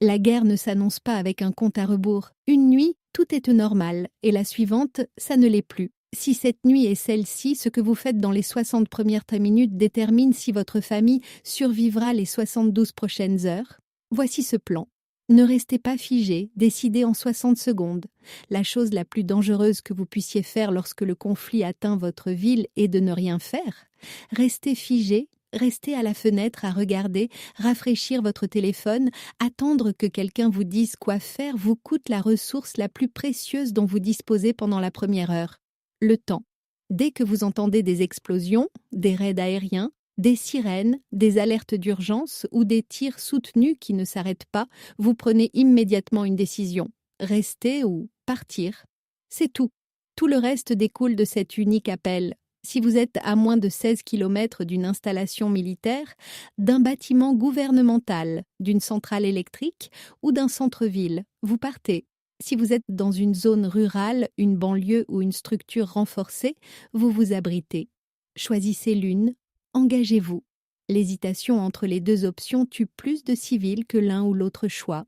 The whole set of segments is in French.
La guerre ne s'annonce pas avec un compte à rebours. Une nuit, tout est normal, et la suivante, ça ne l'est plus. Si cette nuit est celle-ci, ce que vous faites dans les 60 premières minutes détermine si votre famille survivra les 72 prochaines heures. Voici ce plan. Ne restez pas figé, décidez en 60 secondes. La chose la plus dangereuse que vous puissiez faire lorsque le conflit atteint votre ville est de ne rien faire. Restez figé, restez à la fenêtre à regarder, rafraîchir votre téléphone, attendre que quelqu'un vous dise quoi faire vous coûte la ressource la plus précieuse dont vous disposez pendant la première heure. Le temps. Dès que vous entendez des explosions, des raids aériens, des sirènes, des alertes d'urgence ou des tirs soutenus qui ne s'arrêtent pas, vous prenez immédiatement une décision. Rester ou partir. C'est tout. Tout le reste découle de cet unique appel. Si vous êtes à moins de 16 km d'une installation militaire, d'un bâtiment gouvernemental, d'une centrale électrique ou d'un centre-ville, vous partez. Si vous êtes dans une zone rurale, une banlieue ou une structure renforcée, vous vous abritez. Choisissez l'une, engagez-vous. L'hésitation entre les deux options tue plus de civils que l'un ou l'autre choix.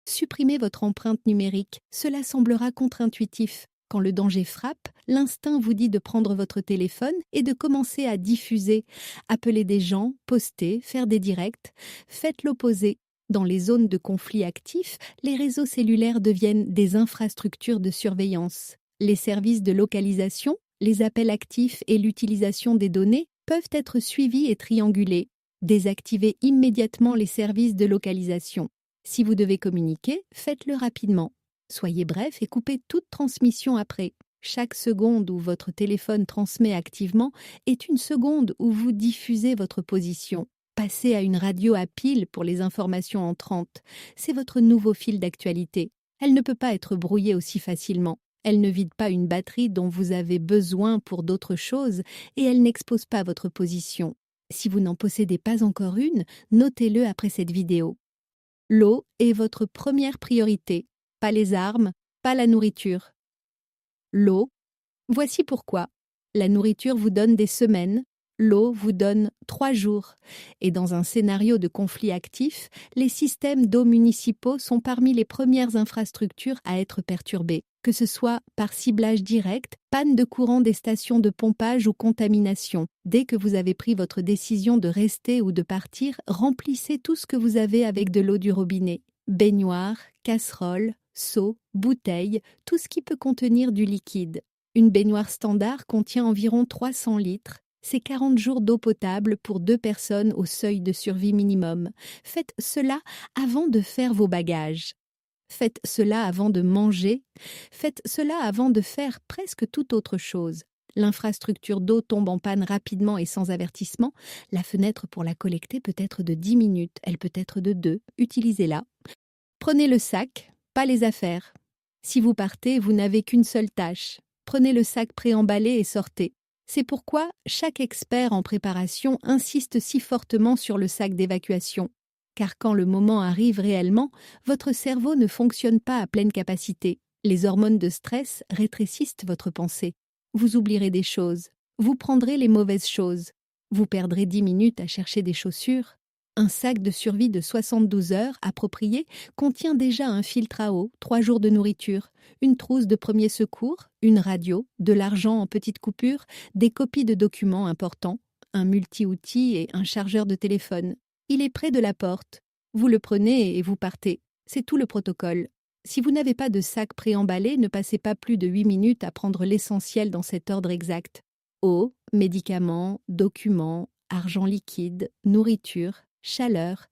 Supprimez votre empreinte numérique, cela semblera contre-intuitif. Quand le danger frappe, l'instinct vous dit de prendre votre téléphone et de commencer à diffuser. Appeler des gens, poster, faire des directs. Faites l'opposé. Dans les zones de conflit actifs, les réseaux cellulaires deviennent des infrastructures de surveillance. Les services de localisation, les appels actifs et l'utilisation des données peuvent être suivis et triangulés. Désactivez immédiatement les services de localisation. Si vous devez communiquer, faites-le rapidement. Soyez bref et coupez toute transmission après. Chaque seconde où votre téléphone transmet activement est une seconde où vous diffusez votre position. Passez à une radio à pile pour les informations entrantes. C'est votre nouveau fil d'actualité. Elle ne peut pas être brouillée aussi facilement. Elle ne vide pas une batterie dont vous avez besoin pour d'autres choses et elle n'expose pas votre position. Si vous n'en possédez pas encore une, notez-le après cette vidéo. L'eau est votre première priorité, pas les armes, pas la nourriture. L'eau, voici pourquoi. La nourriture vous donne des semaines, l'eau vous donne 3 jours. Et dans un scénario de conflit actif, les systèmes d'eau municipaux sont parmi les premières infrastructures à être perturbés, que ce soit par ciblage direct, panne de courant des stations de pompage ou contamination. Dès que vous avez pris votre décision de rester ou de partir, remplissez tout ce que vous avez avec de l'eau du robinet. Baignoire, casserole, seau, bouteille, tout ce qui peut contenir du liquide. Une baignoire standard contient environ 300 litres. C'est 40 jours d'eau potable pour 2 personnes au seuil de survie minimum. Faites cela avant de faire vos bagages. Faites cela avant de manger. Faites cela avant de faire presque toute autre chose. L'infrastructure d'eau tombe en panne rapidement et sans avertissement. La fenêtre pour la collecter peut être de 10 minutes, elle peut être de 2. Utilisez-la. Prenez le sac, pas les affaires. Si vous partez, vous n'avez qu'une seule tâche. Prenez le sac préemballé et sortez. C'est pourquoi chaque expert en préparation insiste si fortement sur le sac d'évacuation. Car quand le moment arrive réellement, votre cerveau ne fonctionne pas à pleine capacité. Les hormones de stress rétrécissent votre pensée. Vous oublierez des choses. Vous prendrez les mauvaises choses. Vous perdrez 10 minutes à chercher des chaussures. Un sac de survie de 72 heures approprié contient déjà un filtre à eau, 3 jours de nourriture, une trousse de premiers secours, une radio, de l'argent en petites coupures, des copies de documents importants, un multi-outils et un chargeur de téléphone. Il est près de la porte. Vous le prenez et vous partez. C'est tout le protocole. Si vous n'avez pas de sac préemballé, ne passez pas plus de 8 minutes à prendre l'essentiel dans cet ordre exact. Eau, médicaments, documents, argent liquide, nourriture, chaleur.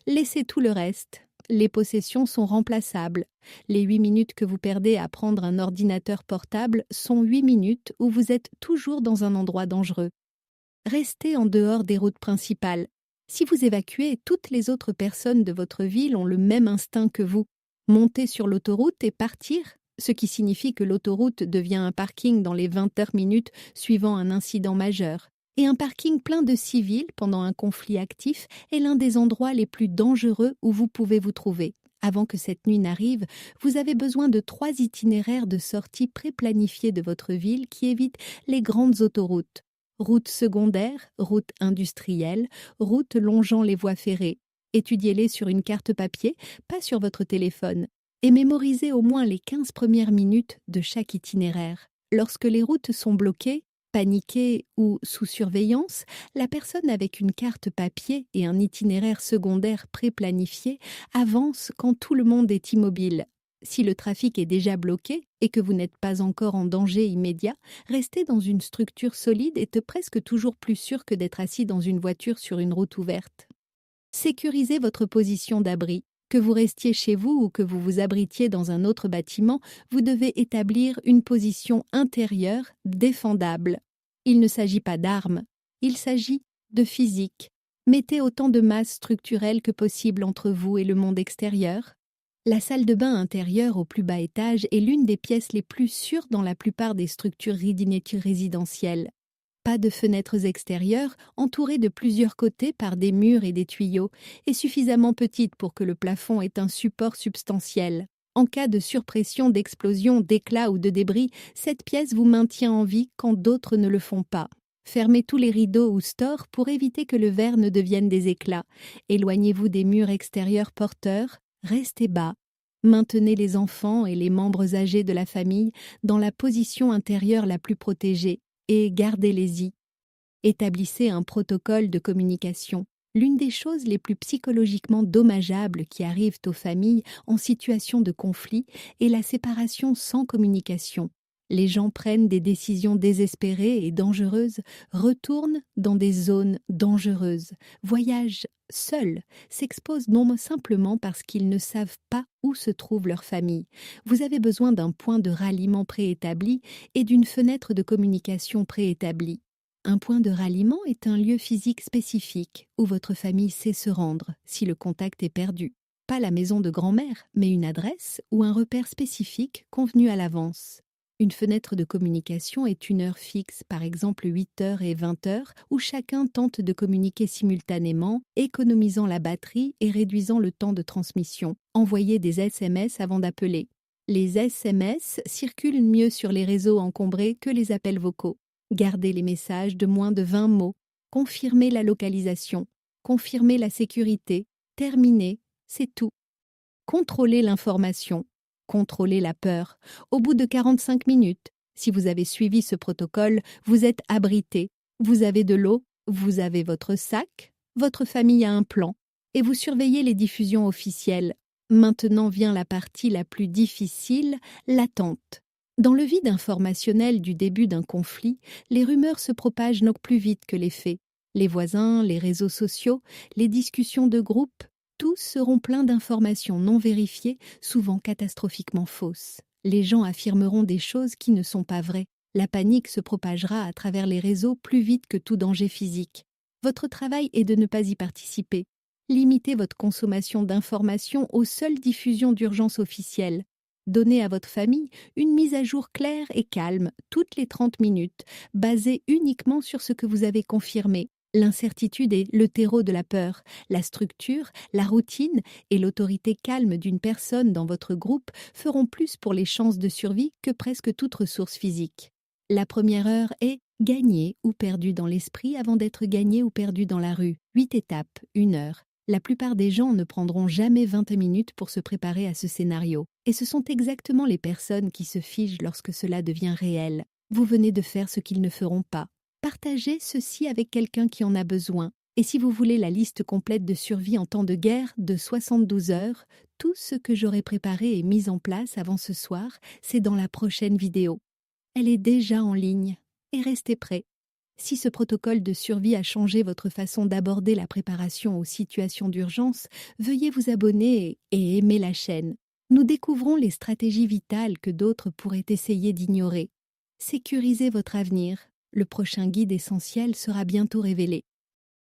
Laissez tout le reste. Les possessions sont remplaçables. Les 8 minutes que vous perdez à prendre un ordinateur portable sont 8 minutes où vous êtes toujours dans un endroit dangereux. Restez en dehors des routes principales. Si vous évacuez, toutes les autres personnes de votre ville ont le même instinct que vous. Monter sur l'autoroute et partir, ce qui signifie que l'autoroute devient un parking dans les 20 heures minutes suivant un incident majeur. Et un parking plein de civils pendant un conflit actif est l'un des endroits les plus dangereux où vous pouvez vous trouver. Avant que cette nuit n'arrive, vous avez besoin de 3 itinéraires de sortie préplanifiés de votre ville qui évitent les grandes autoroutes. Routes secondaires, routes industrielles, routes longeant les voies ferrées. Étudiez-les sur une carte papier, pas sur votre téléphone, et mémorisez au moins les 15 premières minutes de chaque itinéraire. Lorsque les routes sont bloquées, paniquées ou sous surveillance, la personne avec une carte papier et un itinéraire secondaire pré-planifié avance quand tout le monde est immobile. Si le trafic est déjà bloqué et que vous n'êtes pas encore en danger immédiat, rester dans une structure solide est presque toujours plus sûr que d'être assis dans une voiture sur une route ouverte. Sécurisez votre position d'abri. Que vous restiez chez vous ou que vous vous abritiez dans un autre bâtiment, vous devez établir une position intérieure défendable. Il ne s'agit pas d'armes, il s'agit de physique. Mettez autant de masse structurelle que possible entre vous et le monde extérieur. La salle de bain intérieure au plus bas étage est l'une des pièces les plus sûres dans la plupart des structures résidentielles. Pas de fenêtres extérieures, entourées de plusieurs côtés par des murs et des tuyaux, et suffisamment petites pour que le plafond ait un support substantiel. En cas de surpression, d'explosion, d'éclat ou de débris, cette pièce vous maintient en vie quand d'autres ne le font pas. Fermez tous les rideaux ou stores pour éviter que le verre ne devienne des éclats. Éloignez-vous des murs extérieurs porteurs, restez bas. Maintenez les enfants et les membres âgés de la famille dans la position intérieure la plus protégée. Et gardez-les-y. Établissez un protocole de communication. L'une des choses les plus psychologiquement dommageables qui arrivent aux familles en situation de conflit est la séparation sans communication. Les gens prennent des décisions désespérées et dangereuses, retournent dans des zones dangereuses, voyagent seuls, s'exposent non simplement parce qu'ils ne savent pas où se trouve leur famille. Vous avez besoin d'un point de ralliement préétabli et d'une fenêtre de communication préétablie. Un point de ralliement est un lieu physique spécifique où votre famille sait se rendre si le contact est perdu. Pas la maison de grand-mère, mais une adresse ou un repère spécifique convenu à l'avance. Une fenêtre de communication est une heure fixe, par exemple 8h et 20h, où chacun tente de communiquer simultanément, économisant la batterie et réduisant le temps de transmission. Envoyez des SMS avant d'appeler. Les SMS circulent mieux sur les réseaux encombrés que les appels vocaux. Gardez les messages de moins de 20 mots. Confirmez la localisation. Confirmez la sécurité. Terminez, c'est tout. Contrôlez l'information. Contrôlez la peur. Au bout de 45 minutes, si vous avez suivi ce protocole, vous êtes abrité. Vous avez de l'eau, vous avez votre sac, votre famille a un plan, et vous surveillez les diffusions officielles. Maintenant vient la partie la plus difficile, l'attente. Dans le vide informationnel du début d'un conflit, les rumeurs se propagent non plus vite que les faits. Les voisins, les réseaux sociaux, les discussions de groupe, tous seront pleins d'informations non vérifiées, souvent catastrophiquement fausses. Les gens affirmeront des choses qui ne sont pas vraies. La panique se propagera à travers les réseaux plus vite que tout danger physique. Votre travail est de ne pas y participer. Limitez votre consommation d'informations aux seules diffusions d'urgence officielles. Donnez à votre famille une mise à jour claire et calme toutes les 30 minutes, basée uniquement sur ce que vous avez confirmé. L'incertitude est le terreau de la peur. La structure, la routine et l'autorité calme d'une personne dans votre groupe feront plus pour les chances de survie que presque toute ressource physique. La première heure est gagnée ou perdue dans l'esprit avant d'être gagnée ou perdue dans la rue. 8 étapes, 1 heure. La plupart des gens ne prendront jamais 20 minutes pour se préparer à ce scénario. Et ce sont exactement les personnes qui se figent lorsque cela devient réel. Vous venez de faire ce qu'ils ne feront pas. Partagez ceci avec quelqu'un qui en a besoin. Et si vous voulez la liste complète de survie en temps de guerre de 72 heures, tout ce que j'aurai préparé et mis en place avant ce soir, c'est dans la prochaine vidéo. Elle est déjà en ligne. Et restez prêts. Si ce protocole de survie a changé votre façon d'aborder la préparation aux situations d'urgence, veuillez vous abonner et aimer la chaîne. Nous découvrons les stratégies vitales que d'autres pourraient essayer d'ignorer. Sécurisez votre avenir. Le prochain guide essentiel sera bientôt révélé.